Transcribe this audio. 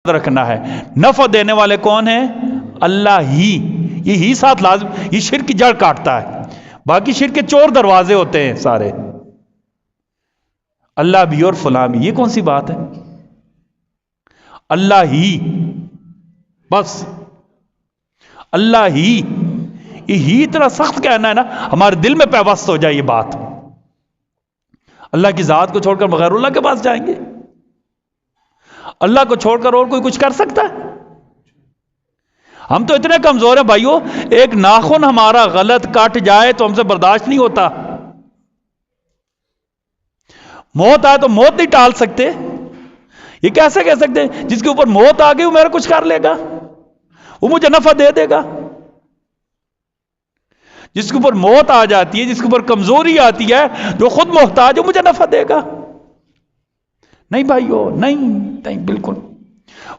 رکھنا ہے، نفع دینے والے کون ہیں؟ اللہ ہی. یہ ہی ساتھ لازم، یہ شرک کی جڑ کاٹتا ہے. باقی شرک کے چور دروازے ہوتے ہیں سارے، اللہ بھی اور فلاں بھی. یہ کون سی بات ہے؟ اللہ ہی، بس اللہ ہی. یہ ہی اتنا سخت کہنا ہے نا، ہمارے دل میں پیوست ہو جائے یہ بات. اللہ کی ذات کو چھوڑ کر بغیر اللہ کے پاس جائیں گے؟ اللہ کو چھوڑ کر اور کوئی کچھ کر سکتا ہے؟ ہم تو اتنے کمزور ہیں بھائیو، ایک ناخن ہمارا غلط کٹ جائے تو ہم سے برداشت نہیں ہوتا. موت آئے تو موت نہیں ٹال سکتے. یہ کیسے کہہ سکتے ہیں جس کے اوپر موت آ گئی وہ میرا کچھ کر لے گا، وہ مجھے نفع دے دے گا؟ جس کے اوپر موت آ جاتی ہے، جس کے اوپر کمزوری آتی ہے، جو خود محتاج ہے، مجھے نفع دے گا؟ نہیں بھائیو، نہیں بالکل.